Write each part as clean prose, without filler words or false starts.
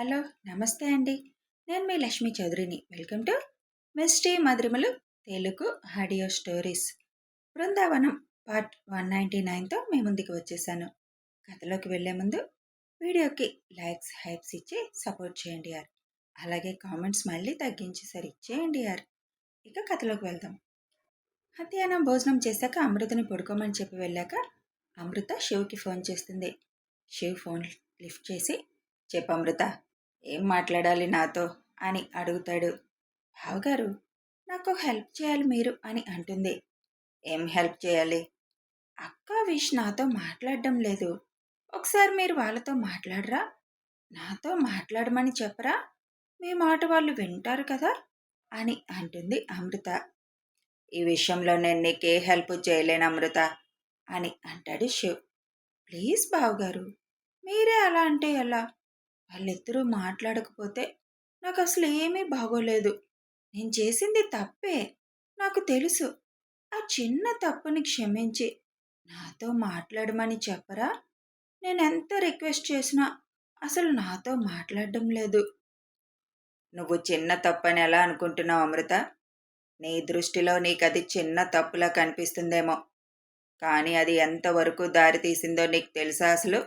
Hello, నమస్తే అండి. నేను మీ లక్ష్మీ చౌదరిని. వెల్కమ్ టు మిస్టీ మధురిమలు Telugu audio stories. Brindavanam part 199తో మీ ముందుకు వచ్చేసాను. కథలోకి వెళ్లే ముందు వీడియోకి లైక్స్, హైప్స్ ఇచ్చి సపోర్ట్ చేయండి యార్. అలాగే కామెంట్స్ మళ్ళీ తగ్గించి ఇచ్చేయండి యార్. ఇక కథలోకి వెళ్దాం. మధ్యాహ్నం భోజనం చేశాక అమృతని పడుకోమని చెప్పి వెళ్ళాక అమృత శివ్కి ఫోన్ చేస్తుంది. శివ్ ఫోన్ లిఫ్ట్ చేసి, చెప్పు అమృత, ఏం మాట్లాడాలి నాతో అని అడుగుతాడు. బావగారు, నాకు హెల్ప్ చేయాలి మీరు అని అంటుంది. ఏం హెల్ప్ చేయాలి? అక్క విష్ నాతో మాట్లాడడం లేదు. ఒకసారి మీరు వాళ్ళతో మాట్లాడరా? నాతో మాట్లాడమని చెప్పరా? మీ మాట వాళ్ళు వింటారు కదా అని అంటుంది అమృత. ఈ విషయంలో నేను నీకే హెల్ప్ చేయలేను అమృత అని అంటాడు శివ్. ప్లీజ్ బావగారు, మీరే అలా అంటే ఎలా? వాళ్ళిద్దరూ మాట్లాడకపోతే నాకు అసలు ఏమీ బాగోలేదు. నేను చేసింది తప్పే, నాకు తెలుసు. ఆ చిన్న తప్పుని క్షమించి నాతో మాట్లాడమని చెప్పరా? నేనెంత రిక్వెస్ట్ చేసినా అసలు నాతో మాట్లాడడం లేదు. నువ్వు చిన్న తప్పని ఎలా అనుకుంటున్నావు అమృత? నీ దృష్టిలో నీకది చిన్న తప్పులా కనిపిస్తుందేమో, కానీ అది ఎంతవరకు దారి తీసిందో నీకు తెలుసా అసలు?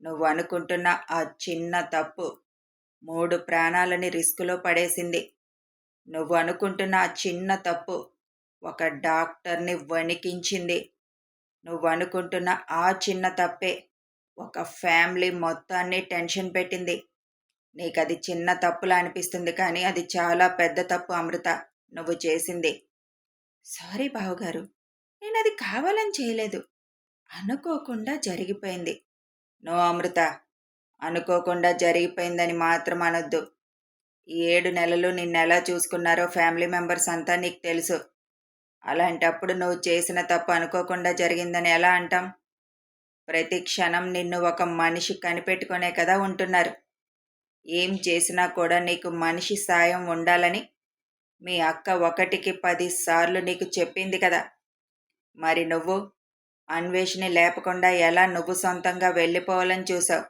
నువ్వు అనుకుంటున్న ఆ చిన్న తప్పు 3 ప్రాణాలని రిస్కులో పడేసింది. నువ్వు అనుకుంటున్న ఆ చిన్న తప్పు ఒక డాక్టర్ని వణికించింది. నువ్వు అనుకుంటున్న ఆ చిన్న తప్పే ఒక ఫ్యామిలీ మొత్తాన్ని టెన్షన్ పెట్టింది. నీకది చిన్న తప్పులా అనిపిస్తుంది, కానీ అది చాలా పెద్ద తప్పు అమృత నువ్వు చేసింది. సారీ బావగారు, నేనది కావాలని చేయలేదు. అనుకోకుండా జరిగిపోయింది. నో అమృత, అనుకోకుండా జరిగిపోయిందని మాత్రం అనొద్దు. ఈ 7 నెలలు నిన్నెలా చూసుకున్నారో ఫ్యామిలీ మెంబర్స్ అంతా నీకు తెలుసు. అలాంటప్పుడు నువ్వు చేసిన తప్పు అనుకోకుండా జరిగిందని ఎలా అంటాం? ప్రతి క్షణం నిన్ను ఒక మనిషి కనిపెట్టుకునే కదా ఉంటున్నారు. ఏం చేసినా కూడా నీకు మనిషి సాయం ఉండాలని మీ అక్క 1కి 10 సార్లు నీకు చెప్పింది కదా. మరి నువ్వు అన్వేషిని లేపకుండా ఎలా నువ్వు సొంతంగా వెళ్ళిపోవాలని చూసావు?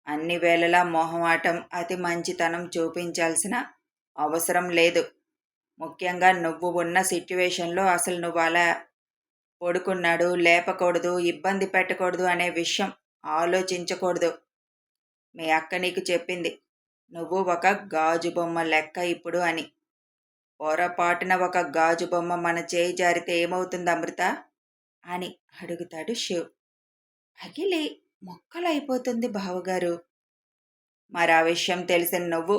అన్ని వేళలా మొహమాటం, అతి మంచితనం చూపించాల్సిన అవసరం లేదు. ముఖ్యంగా నువ్వు ఉన్న సిట్యువేషన్లో అసలు నువ్వు అలా పడుకున్నాడు, లేపకూడదు, ఇబ్బంది పెట్టకూడదు అనే విషయం ఆలోచించకూడదు. మీ అక్క నీకు చెప్పింది, నువ్వు ఒక గాజు బొమ్మ లెక్క ఇప్పుడు అని. పొరపాటున ఒక గాజు బొమ్మ మన చేయి జారితే ఏమవుతుంది అమృత అని అడుగుతాడు శివ్. పగిలి మొక్కలైపోతుంది బావగారు. మరి ఆ విషయం తెలిసిన నువ్వు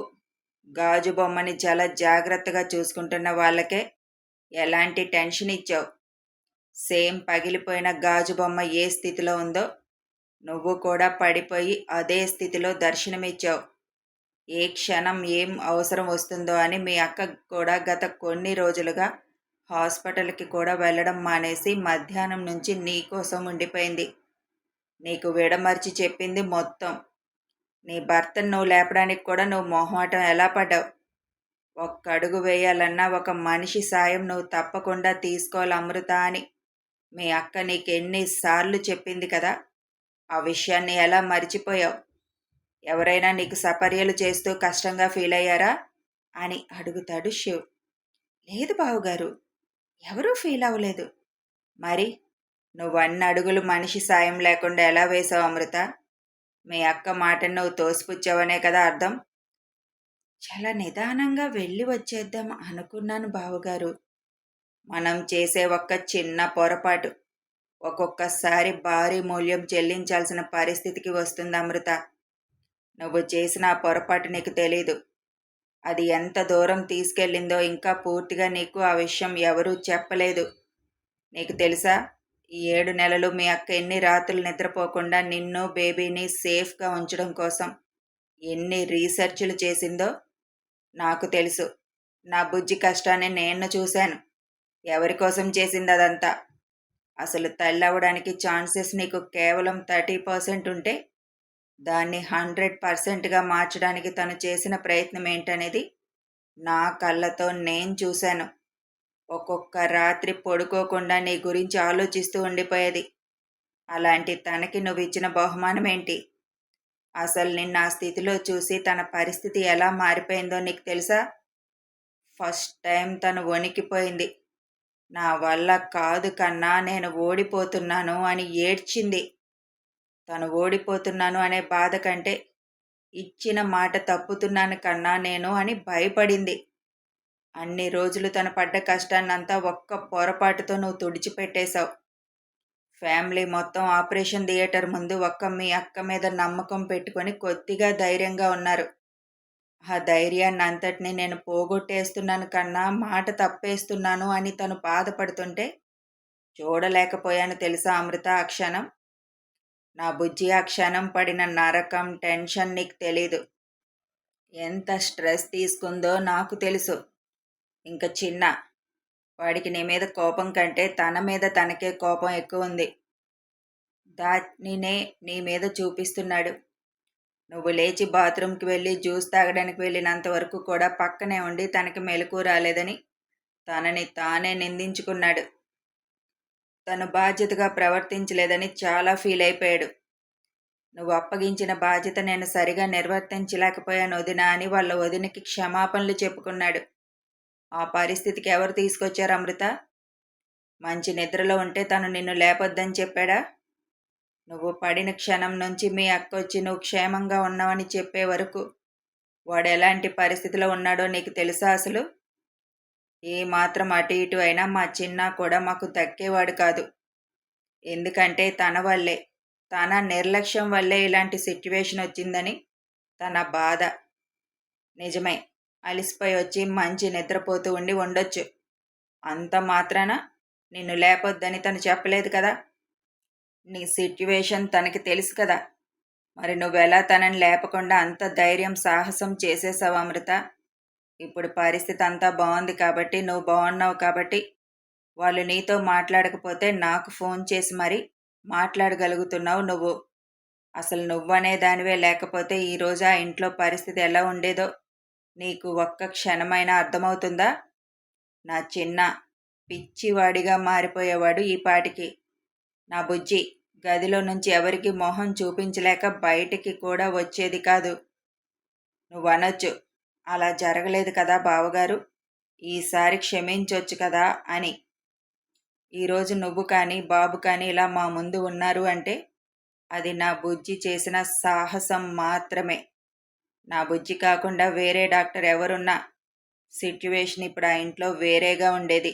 గాజు బొమ్మని చాలా జాగ్రత్తగా చూసుకుంటున్న వాళ్ళకే ఎలాంటి టెన్షన్ ఇచ్చావు? సేమ్ పగిలిపోయిన గాజు బొమ్మ ఏ స్థితిలో ఉందో నువ్వు కూడా పడిపోయి అదే స్థితిలో దర్శనమిచ్చావు. ఏ క్షణం ఏం అవసరం వస్తుందో అని మీ అక్క కూడా గత కొన్ని రోజులుగా హాస్పిటల్కి కూడా వెళ్ళడం మానేసి మధ్యాహ్నం నుంచి నీకోసం ఉండిపోయింది. నీకు విడమర్చి చెప్పింది మొత్తం. నీ భర్తను నువ్వు లేపడానికి కూడా నువ్వు మొహమాటం ఎలా పడ్డావు? ఒక్క అడుగు వేయాలన్నా ఒక మనిషి సాయం నువ్వు తప్పకుండా తీసుకోవాలి అమృత అని మీ అక్క నీకెన్నిసార్లు చెప్పింది కదా. ఆ విషయాన్ని ఎలా మర్చిపోయావు? ఎవరైనా నీకు సపర్యలు చేస్తూ కష్టంగా ఫీల్ అయ్యారా అని అడుగుతాడు శివ్. లేదు బావగారు, ఎవరూ ఫీల్ అవ్వలేదు. మరి నువ్వు అన్ని అడుగులు మనిషి సాయం లేకుండా ఎలా వేశావు అమృత? మీ అక్క మాటను నువ్వు తోసిపుచ్చావనే కదా అర్థం. చాలా నిదానంగా వెళ్ళి వచ్చేద్దాం అనుకున్నాను బావగారు. మనం చేసే ఒక్క చిన్న పొరపాటు ఒక్కొక్కసారి భారీ మూల్యం చెల్లించాల్సిన పరిస్థితికి వస్తుంది అమృత. నువ్వు చేసిన ఆ పొరపాటు నీకు తెలీదు. అది ఎంత దూరం తీసుకెళ్ళిందో ఇంకా పూర్తిగా నీకు ఆ విషయం ఎవరూ చెప్పలేదు. నీకు తెలుసా, ఈ 7 నెలలు మీ అక్క ఎన్ని రాత్రులు నిద్రపోకుండా నిన్ను, బేబీని సేఫ్గా ఉంచడం కోసం ఎన్ని రీసెర్చ్లు చేసిందో నాకు తెలుసు. నా బుజ్జి కష్టాన్ని నేను చూశాను. ఎవరి కోసం చేసింది అదంతా? అసలు తల్లవడానికి ఛాన్సెస్ నీకు కేవలం 30% ఉంటే దాన్ని 100%గా మార్చడానికి తను చేసిన ప్రయత్నం ఏంటనేది నా కళ్ళతో నేను చూశాను. ఒక్కొక్క రాత్రి పడుకోకుండా నీ గురించి ఆలోచిస్తూ ఉండిపోయేది. అలాంటి తనకి నువ్వు ఇచ్చిన బహుమానం ఏంటి? అసలు నిన్న ఆ స్థితిలో చూసి తన పరిస్థితి ఎలా మారిపోయిందో నీకు తెలుసా? ఫస్ట్ టైం తను వణికిపోయింది. నా వల్ల కాదు కన్నా, నేను ఓడిపోతున్నాను అని ఏడ్చింది. తను ఓడిపోతున్నాను అనే బాధ కంటే, ఇచ్చిన మాట తప్పుతున్నాను కన్నా నేను అని భయపడింది. అన్ని రోజులు తను పడ్డ కష్టాన్నంతా ఒక్క పొరపాటుతో నువ్వు తుడిచిపెట్టేశావు. ఫ్యామిలీ మొత్తం ఆపరేషన్ థియేటర్ ముందు ఒక్క మీ అక్క మీద నమ్మకం పెట్టుకొని కొద్దిగా ధైర్యంగా ఉన్నారు. ఆ ధైర్యాన్ని అంతటిని నేను పోగొట్టేస్తున్నాను కన్నా, మాట తప్పేస్తున్నాను అని తను బాధపడుతుంటే చూడలేకపోయాను తెలుసా అమృత ఆ క్షణం. నా బుజ్జి ఆ క్షణం పడిన నరకం, టెన్షన్ నీకు తెలీదు. ఎంత స్ట్రెస్ తీసుకుందో నాకు తెలుసు. ఇంక చిన్న, వాడికి నీ మీద కోపం కంటే తన మీద తనకే కోపం ఎక్కువుంది. దానినే నీ మీద చూపిస్తున్నాడు. నువ్వు లేచి బాత్రూంకి వెళ్ళి జ్యూస్ తాగడానికి వెళ్ళినంత వరకు కూడా పక్కనే ఉండి తనకి మెలకువ రాలేదని తనని తానే నిందించుకున్నాడు. తను బాధ్యతగా ప్రవర్తించలేదని చాలా ఫీల్ అయిపోయాడు. నువ్వు అప్పగించిన బాధ్యత నేను సరిగా నిర్వర్తించలేకపోయాను వదినా అని వాళ్ళ వదినకి క్షమాపణలు చెప్పుకున్నాడు. ఆ పరిస్థితికి ఎవరు తీసుకొచ్చారు అమృత? మంచి నిద్రలో ఉంటే తను నిన్ను లేపొద్దని చెప్పాడా? నువ్వు పడిన క్షణం నుంచి మీ అక్క వచ్చి నువ్వు క్షేమంగా ఉన్నావని చెప్పే వరకు వాడు ఎలాంటి పరిస్థితిలో ఉన్నాడో నీకు తెలుసా అసలు? ఏ మాత్రం అటు ఇటు అయినా మా చిన్న కూడా మాకు దక్కేవాడు కాదు. ఎందుకంటే తన వల్లే, తన నిర్లక్ష్యం వల్లే ఇలాంటి సిట్యువేషన్ వచ్చిందని తన బాధ. నిజమే, అలిసిపోయి వచ్చి మంచి నిద్రపోతూ ఉండి ఉండొచ్చు. అంత మాత్రాన నిన్ను లేపొద్దని తను చెప్పలేదు కదా. నీ సిట్యువేషన్ తనకి తెలుసు కదా. మరి నువ్వెలా తనని లేపకుండా అంత ధైర్యం సాహసం చేసేసావు అమృత? ఇప్పుడు పరిస్థితి అంతా బాగుంది కాబట్టి, నువ్వు బాగున్నావు కాబట్టి వాళ్ళు నీతో మాట్లాడకపోతే నాకు ఫోన్ చేసి మరీ మాట్లాడగలుగుతున్నావు నువ్వు. అసలు నువ్వనే దానివే లేకపోతే ఈరోజు ఆ ఇంట్లో పరిస్థితి ఎలా ఉండేదో నీకు ఒక్క క్షణమైనా అర్థమవుతుందా? నా చిన్న పిచ్చివాడిగా మారిపోయేవాడు ఈ పాటికి. నా బుజ్జి గదిలో నుంచి ఎవరికి మొహం చూపించలేక బయటికి కూడా వచ్చేది కాదు. నువ్వు అనొచ్చు, అలా జరగలేదు కదా బావగారు, ఈసారి క్షమించొచ్చు కదా అని. ఈరోజు నువ్వు కానీ బాబు కానీ ఇలా మా ముందు ఉన్నారు అంటే అది నా బుజ్జి చేసిన సాహసం మాత్రమే. నా బుజ్జి కాకుండా వేరే డాక్టర్ ఎవరున్నా సిట్యువేషన్ ఇప్పుడు ఆ ఇంట్లో వేరేగా ఉండేది.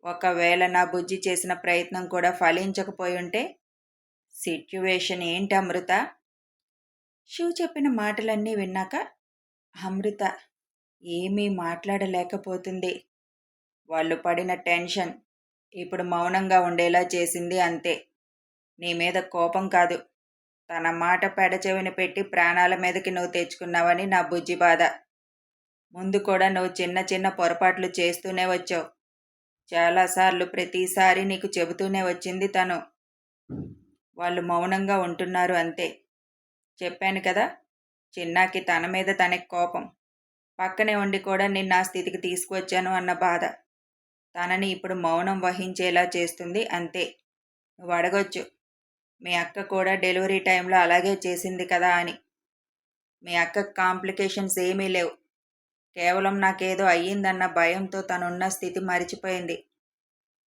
ఒకవేళ నా బుజ్జి చేసిన ప్రయత్నం కూడా ఫలించకపోయి ఉంటే సిట్యువేషన్ ఏంటి అమృత? శివ చెప్పిన మాటలన్నీ విన్నాక అమృత ఏమీ మాట్లాడలేకపోతుంది. వాళ్ళు పడిన టెన్షన్ ఇప్పుడు మౌనంగా ఉండేలా చేసింది అంతే. నీ మీద కోపం కాదు, తన మాట పెడచెవిన పెట్టి ప్రాణాల మీదకి నువ్వు తెచ్చుకున్నావని నా బుజ్జి బాధ. ముందు కూడా నువ్వు చిన్న చిన్న పొరపాట్లు చేస్తూనే వచ్చావు. చాలాసార్లు ప్రతిసారి నీకు చెబుతూనే వచ్చింది తను. వాళ్ళు మౌనంగా ఉంటున్నారు అంతే. చెప్పాను కదా, చిన్నాకి తన మీద తనకి కోపం. పక్కనే ఉండి కూడా నిన్న ఆ స్థితికి తీసుకువచ్చాను అన్న బాధ తనని ఇప్పుడు మౌనం వహించేలా చేస్తుంది అంతే. నువ్వు అడగొచ్చు, మీ అక్క కూడా డెలివరీ టైంలో అలాగే చేసింది కదా అని. మీ అక్కకు కాంప్లికేషన్స్ ఏమీ లేవు. కేవలం నాకేదో అయ్యిందన్న భయంతో తనున్న స్థితి మరిచిపోయింది.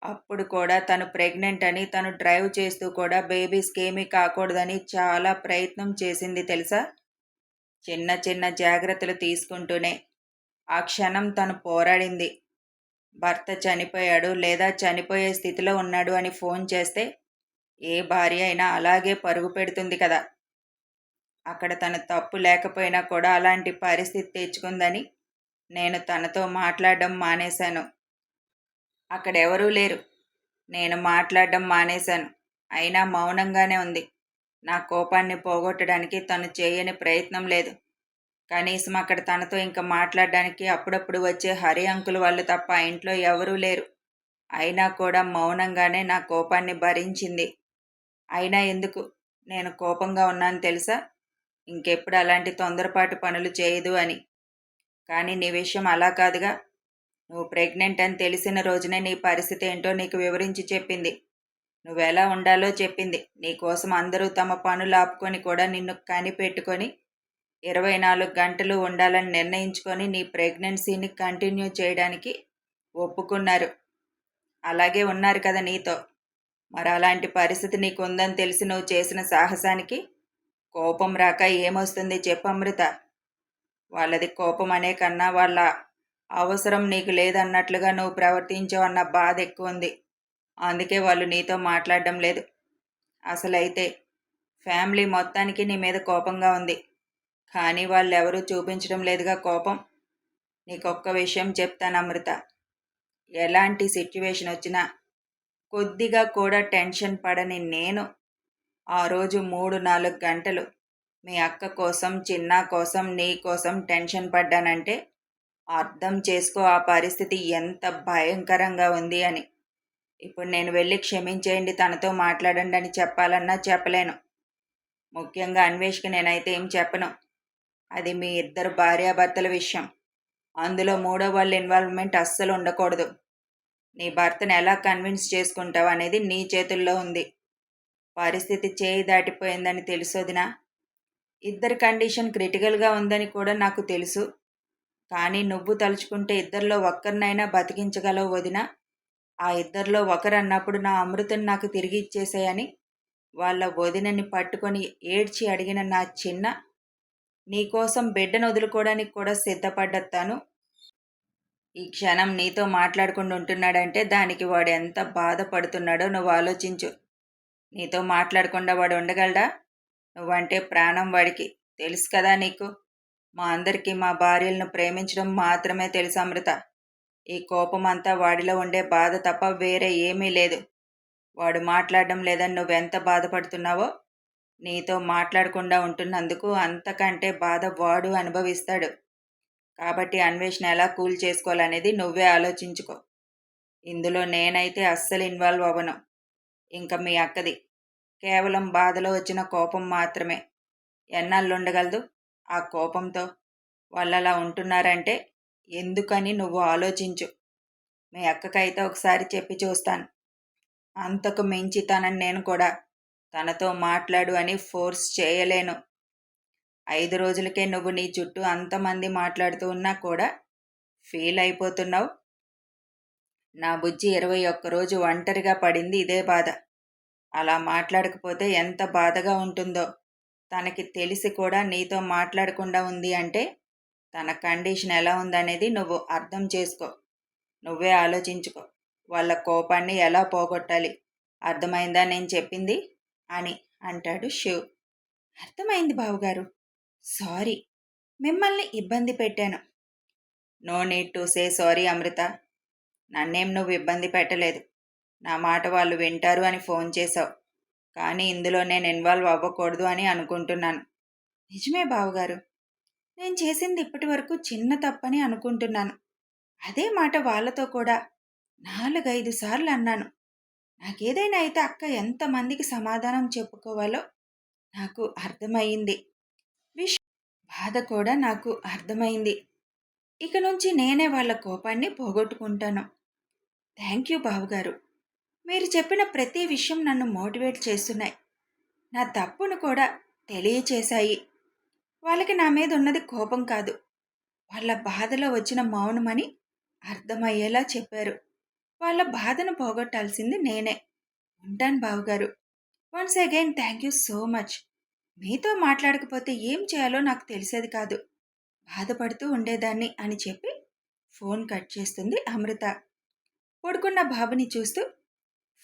అప్పుడు కూడా తను ప్రెగ్నెంట్ అని తను డ్రైవ్ చేస్తూ కూడా బేబీస్కి ఏమీ కాకూడదని చాలా ప్రయత్నం చేసింది తెలుసా. చిన్న చిన్న జాగ్రత్తలు తీసుకుంటూనే ఆ క్షణం తను పోరాడింది. భర్త చనిపోయాడు లేదా చనిపోయే స్థితిలో ఉన్నాడు అని ఫోన్ చేస్తే ఏ భార్య అయినా అలాగే పరుగు పెడుతుంది కదా. అక్కడ తన తప్పు లేకపోయినా కూడా అలాంటి పరిస్థితి తెచ్చుకుందని నేను తనతో మాట్లాడడం మానేశాను. అక్కడెవరూ లేరు, నేను మాట్లాడడం మానేశాను. అయినా మౌనంగానే ఉంది. నా కోపాన్ని పోగొట్టడానికి తను చేయని ప్రయత్నం లేదు. కనీసం అక్కడ తనతో ఇంకా మాట్లాడడానికి అప్పుడప్పుడు వచ్చే హరి అంకుల్ వాళ్ళు తప్ప ఆ ఇంట్లో ఎవరూ లేరు. అయినా కూడా మౌనంగానే నా కోపాన్ని భరించింది. అయినా ఎందుకు నేను కోపంగా ఉన్నాను తెలుసా? ఇంకెప్పుడు అలాంటి తొందరపాటు పనులు చేయదు అని. కానీ నీ విషయం అలా కాదుగా. నువ్వు ప్రెగ్నెంట్ అని తెలిసిన రోజునే నీ పరిస్థితి ఏంటో నీకు వివరించి చెప్పింది. నువ్వెలా ఉండాలో చెప్పింది. నీకోసం అందరూ తమ పనులు ఆపుకొని కూడా నిన్ను కనిపెట్టుకొని 24 గంటలు ఉండాలని నిర్ణయించుకొని నీ ప్రెగ్నెన్సీని కంటిన్యూ చేయడానికి ఒప్పుకున్నారు. అలాగే ఉన్నారు కదా నీతో. మరి అలాంటి పరిస్థితి నీకుందని తెలిసి నువ్వు చేసిన సాహసానికి కోపం రాక ఏమొస్తుంది చెప్పు అమృత. వాళ్ళది కోపం అనే కన్నా వాళ్ళ అవసరం నీకు లేదన్నట్లుగా నువ్వు ప్రవర్తించావు అన్న బాధ ఎక్కువ ఉంది. అందుకే వాళ్ళు నీతో మాట్లాడడం లేదు. అసలైతే ఫ్యామిలీ మొత్తానికి నీ మీద కోపంగా ఉంది. కానీ వాళ్ళెవరూ చూపించడం లేదుగా కోపం. నీకొక్క విషయం చెప్తాను అమృత. ఎలాంటి సిట్యువేషన్ వచ్చినా కొద్దిగా కూడా టెన్షన్ పడని నేను ఆ రోజు 3-4 గంటలు మీ అక్క కోసం, చిన్న కోసం, నీ కోసం టెన్షన్ పడ్డానంటే అర్థం చేసుకో ఆ పరిస్థితి ఎంత భయంకరంగా ఉంది అని. ఇప్పుడు నేను వెళ్ళి క్షమించేయండి, తనతో మాట్లాడండి అని చెప్పాలన్నా చెప్పలేను. ముఖ్యంగా అన్వేష్కి నేనైతే ఏం చెప్పను. అది మీ ఇద్దరు భార్యాభర్తల విషయం. అందులో మూడో వాళ్ళ ఇన్వాల్వ్మెంట్ అస్సలు ఉండకూడదు. నీ భర్తను ఎలా కన్విన్స్ చేసుకుంటావు అనేది నీ చేతుల్లో ఉంది. పరిస్థితి చేయి దాటిపోయిందని తెలుసొదినా. ఇద్దరి కండిషన్ క్రిటికల్గా ఉందని కూడా నాకు తెలుసు. కానీ నువ్వు తలుచుకుంటే ఇద్దరిలో ఒక్కరినైనా బతికించగలవు వదినా. ఆ ఇద్దరిలో ఒకరన్నప్పుడు నా అమృతం నాకు తిరిగి ఇచ్చేసేయని వాళ్ళ వదినని పట్టుకొని ఏడ్చి అడిగిన నా చిన్న నీకోసం బిడ్డను వదులుకోవడానికి కూడా సిద్ధపడ్డతాను ఈ క్షణం నీతో మాట్లాడకుండా ఉంటున్నాడంటే దానికి వాడు ఎంత బాధపడుతున్నాడో నువ్వు ఆలోచించు. నీతో మాట్లాడకుండా వాడు ఉండగలడా? నువ్వంటే ప్రాణం వాడికి. తెలుసు కదా నీకు. మా అందరికీ మా భార్యలను ప్రేమించడం మాత్రమే తెలుసు అమృత. ఈ కోపం అంతా వాడిలో ఉండే బాధ తప్ప వేరే ఏమీ లేదు. వాడు మాట్లాడడం లేదని నువ్వెంత బాధపడుతున్నావో నీతో మాట్లాడకుండా ఉంటున్నందుకు అంతకంటే బాధ వాడు అనుభవిస్తాడు. కాబట్టి అన్వేషణ ఎలా కూల్ చేసుకోవాలనేది నువ్వే ఆలోచించుకో. ఇందులో నేనైతే అస్సలు ఇన్వాల్వ్ అవ్వను. ఇంకా మీ అక్కది కేవలం బాధలో వచ్చిన కోపం మాత్రమే. ఎన్నాళ్ళు ఉండగలదు ఆ కోపంతో? వాళ్ళు అలా ఉంటున్నారంటే ఎందుకని నువ్వు ఆలోచించు. మీ అక్కకైతే ఒకసారి చెప్పి చూస్తాను. అంతకు మించి తనని నేను కూడా తనతో మాట్లాడు అని ఫోర్స్ చేయలేను. 5 రోజులకే నువ్వు నీ చుట్టూ అంతమంది మాట్లాడుతూ ఉన్నా కూడా ఫీల్ అయిపోతున్నావు. నా బుజ్జి 21 రోజు ఒంటరిగా పడింది ఇదే బాధ. అలా మాట్లాడకపోతే ఎంత బాధగా ఉంటుందో తనకి తెలిసి కూడా నీతో మాట్లాడకుండా ఉంది అంటే తన కండిషన్ ఎలా ఉందనేది నువ్వు అర్థం చేసుకో. నువ్వే ఆలోచించుకో. వాళ్ళ కోపాన్ని ఎలా పోగొట్టాలి. అర్థమైందా నేను చెప్పింది అని అంటాడు శివ్. అర్థమైంది బావగారు. సారీ, మిమ్మల్ని ఇబ్బంది పెట్టాను. No need to say sorry Amrutha. నన్నేం నువ్వు ఇబ్బంది పెట్టలేదు. నా మాట వాళ్ళు వింటారు అని ఫోన్ చేశావు. కానీ ఇందులో నేను ఇన్వాల్వ్ అవ్వకూడదు అని అనుకుంటున్నాను. నిజమే బావగారు. నేను చేసింది ఇప్పటి వరకు చిన్న తప్పని అనుకుంటున్నాను. అదే మాట వాళ్ళతో కూడా 4-5 సార్లు అన్నాను. నాకేదైనా అయితే అక్క ఎంతమందికి సమాధానం చెప్పుకోవాలో నాకు అర్థమయ్యింది. బాధ కూడా నాకు అర్థమైంది. ఇక నుంచి నేనే వాళ్ళ కోపాన్ని పోగొట్టుకుంటాను. థ్యాంక్ యూ బావగారు. మీరు చెప్పిన ప్రతి విషయం నన్ను మోటివేట్ చేస్తున్నాయి. నా తప్పును కూడా తెలియచేశాయి. వాళ్ళకి నా మీద ఉన్నది కోపం కాదు, వాళ్ళ బాధలో వచ్చిన మౌనమని అర్థమయ్యేలా చెప్పారు. వాళ్ళ బాధను పోగొట్టాల్సింది నేనే. ఉంటాను బావగారు. Once again thank you so much. మీతో మాట్లాడకపోతే ఏం చేయాలో నాకు తెలిసేది కాదు. బాధపడుతూ ఉండేదాన్ని అని చెప్పి ఫోన్ కట్ చేస్తుంది అమృత. పడుకున్న బాబుని చూస్తూ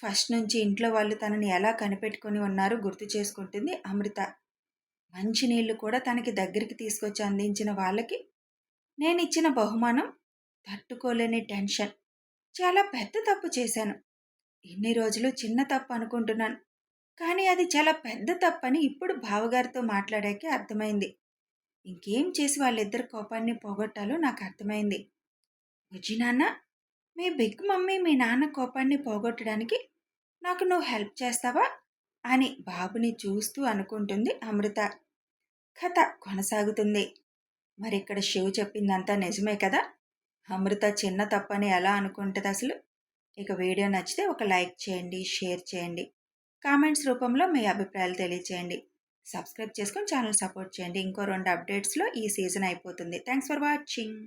ఫస్ట్ నుంచి ఇంట్లో వాళ్ళు తనని ఎలా కనిపెట్టుకుని ఉన్నారో గుర్తు చేసుకుంటుంది అమృత. మంచినీళ్ళు కూడా తనకి దగ్గరికి తీసుకొచ్చి అందించిన వాళ్ళకి నేనిచ్చిన బహుమానం తట్టుకోలేని టెన్షన్. చాలా పెద్ద తప్పు చేశాను. ఇన్ని రోజులు చిన్న తప్పు అనుకుంటున్నాను. కానీ అది చాలా పెద్ద తప్పని ఇప్పుడు బావగారితో మాట్లాడాకే అర్థమైంది. ఇంకేం చేసి వాళ్ళిద్దరి కోపాన్ని పోగొట్టాలో నాకు అర్థమైంది. బుజ్జి నాన్న, మీ బిగ్ మమ్మీ మీ నాన్న కోపాన్ని పోగొట్టడానికి నాకు నువ్వు హెల్ప్ చేస్తావా అని బాబుని చూస్తూ అనుకుంటుంది అమృత. కథ కొనసాగుతుంది. మరి ఇక్కడ శివ్ చెప్పిందంతా నిజమే కదా. అమృత చిన్న తప్పని ఎలా అనుకుంటుంది అసలు? ఇక వీడియో నచ్చితే ఒక లైక్ చేయండి, షేర్ చేయండి. కామెంట్స్ రూపంలో మీ అభిప్రాయాలు తెలియచేయండి. సబ్స్క్రైబ్ చేసుకొని ఛానల్ సపోర్ట్ చేయండి. ఇంకో 2 అప్డేట్స్‌లో ఈ సీజన్ అయిపోతుంది. Thanks for watching.